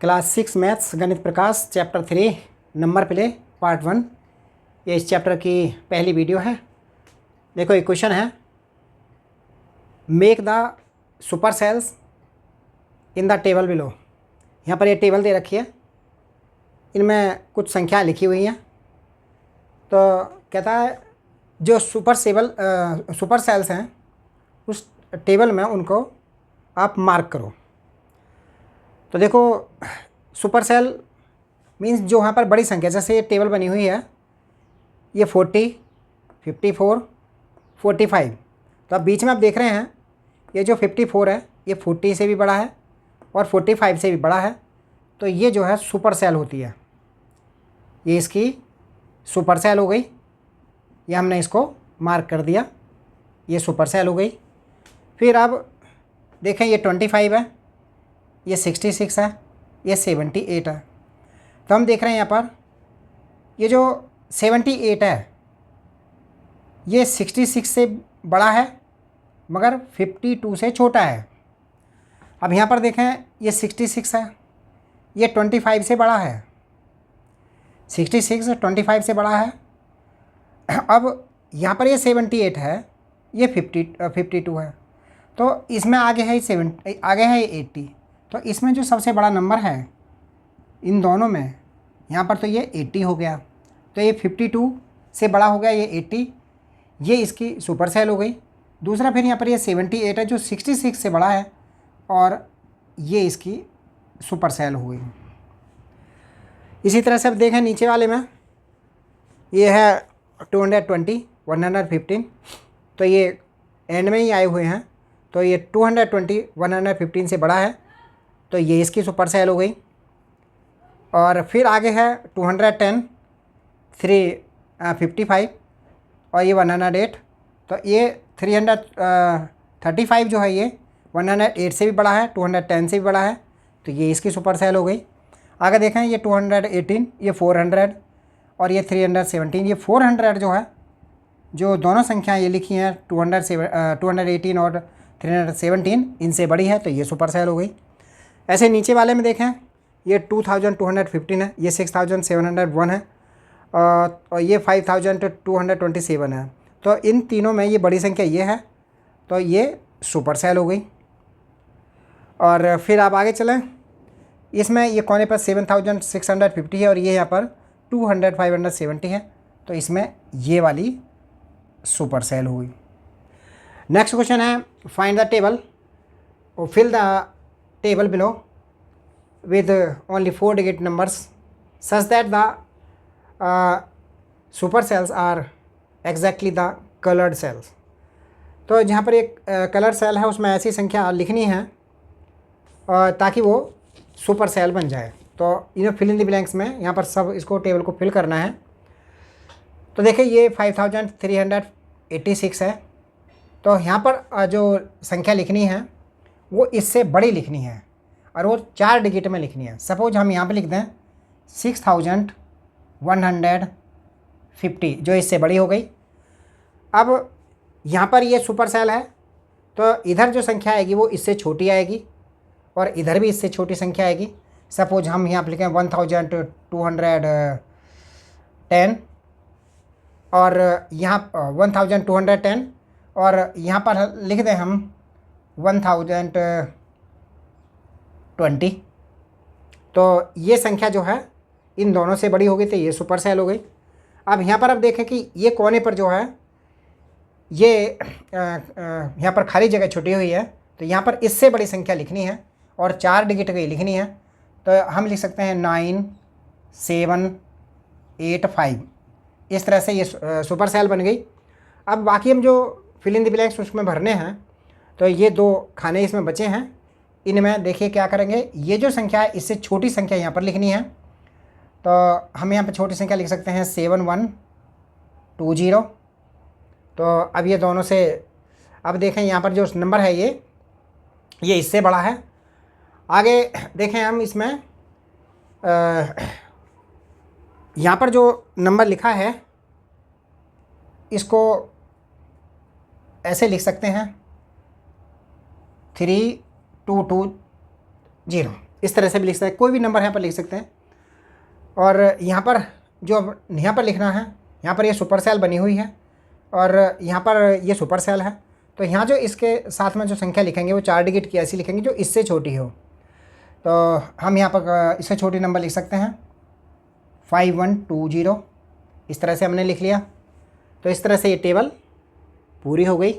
Class 6 maths गणित प्रकाश chapter 3 number play part 1। ये इस चैप्टर की पहली वीडियो है। देखो एक क्वेश्चन है, make the super cells in the table below. यहाँ पर ये टेबल दे रखी है, इनमें कुछ संख्या लिखी हुई हैं। तो कहता है जो सुपर सेल्स हैं उस टेबल में उनको आप मार्क करो। तो देखो सुपर सेल मीन्स जो यहाँ पर बड़ी संख्या, जैसे ये टेबल बनी हुई है, ये 40, 54, 45। तो अब बीच में आप देख रहे हैं ये जो 54 है ये 40 से भी बड़ा है और 45 से भी बड़ा है। तो ये जो है सुपर सेल होती है, ये इसकी सुपर सेल हो गई। ये हमने इसको मार्क कर दिया, ये सुपर सेल हो गई। फिर अब देखें ये 25 है, ये 66 है, ये 78 है। तो हम देख रहे हैं यहाँ पर ये जो 78 है ये 66 से बड़ा है मगर 52 से छोटा है। अब यहाँ पर देखें ये 66 है, ये 25 से बड़ा है। 66 25 से बड़ा है। अब यहाँ पर ये 78 है, ये 52 है। तो इसमें आगे है 80। तो इसमें जो सबसे बड़ा नंबर है इन दोनों में, यहाँ पर तो ये 80 हो गया, तो ये 52 से बड़ा हो गया, ये 80, ये इसकी सुपर सेल हो गई। दूसरा फिर यहाँ पर ये 78 है जो 66 से बड़ा है और ये इसकी सुपर सेल हो गई। इसी तरह से अब देखें नीचे वाले में, ये है 220, 115। तो ये एंड में ही आए हुए हैं, तो ये 220 115 से बड़ा है, तो ये इसकी सुपर सेल हो गई। और फिर आगे है 210, 355 और ये 108। तो ये 335 जो है ये 108 से भी बड़ा है, 210 से भी बड़ा है, तो ये इसकी सुपर सेल हो गई। आगे देखें ये 218, ये 400 और ये 317। ये 400 जो है, जो दोनों संख्याएं ये लिखी हैं 218 और 317, इनसे बड़ी है, तो ये सुपर सेल हो गई। ऐसे नीचे वाले में देखें ये 2215 है, ये 6701 है और ये 5227 है। तो इन तीनों में ये बड़ी संख्या ये है, तो ये सुपर सेल हो गई। और फिर आप आगे चलें, इसमें ये कोने पर 7650 है और ये यहाँ पर 570 है, तो इसमें ये वाली सुपर सेल हो गई। नेक्स्ट क्वेश्चन है, फाइंड द टेबल और fill the table below with only 4 digit numbers such that the super cells are exactly the colored cells। तो जहाँ पर एक कलर सेल है उसमें ऐसी संख्या लिखनी है ताकि वो सुपर सेल बन जाए। तो फिल इन द ब्लैंक्स में यहाँ पर सब इसको टेबल को फिल करना है। तो देखिए ये 5386 है, तो यहाँ पर जो संख्या लिखनी है वो इससे बड़ी लिखनी है और वो 4 डिजिट में लिखनी है। सपोज हम यहाँ पे लिख दें 6150, जो इससे बड़ी हो गई। अब यहाँ पर ये सुपर सेल है, तो इधर जो संख्या आएगी वो इससे छोटी आएगी और इधर भी इससे छोटी संख्या आएगी। सपोज हम यहाँ पर लिखें 1210 और यहाँ 1210 और यहाँ पर लिख दें हम 1020। तो ये संख्या जो है इन दोनों से बड़ी हो गई, तो ये सुपर सेल हो गई। अब यहाँ पर अब देखें कि ये कोने पर जो है ये यहाँ पर खाली जगह छुटी हुई है, तो यहाँ पर इससे बड़ी संख्या लिखनी है और 4 डिजिट की लिखनी है। तो हम लिख सकते हैं 9785। इस तरह से ये सुपर सेल बन गई। अब बाकी हम जो फिल इन द ब्लैंक्स उसमें भरने हैं, तो ये 2 खाने इसमें बचे हैं। इनमें देखिए क्या करेंगे, ये जो संख्या है इससे छोटी संख्या यहाँ पर लिखनी है, तो हम यहाँ पर छोटी संख्या लिख सकते हैं 7120। तो अब ये दोनों से, अब देखें यहाँ पर जो नंबर है ये इससे बड़ा है। आगे देखें हम इसमें यहाँ पर जो नंबर लिखा है इसको ऐसे लिख सकते हैं 3220। इस तरह से भी लिख सकते हैं, कोई भी नंबर यहाँ पर लिख सकते हैं। और यहाँ पर जो अब यहाँ पर लिखना है, यहाँ पर ये सुपर सेल बनी हुई है और यहाँ पर ये सुपर सेल है। तो यहाँ जो इसके साथ में जो संख्या लिखेंगे वो 4 डिजिट की ऐसी लिखेंगे जो इससे छोटी हो। तो हम यहाँ पर इससे छोटी नंबर लिख सकते हैं 5120। इस तरह से हमने लिख लिया। तो इस तरह से ये टेबल पूरी हो गई।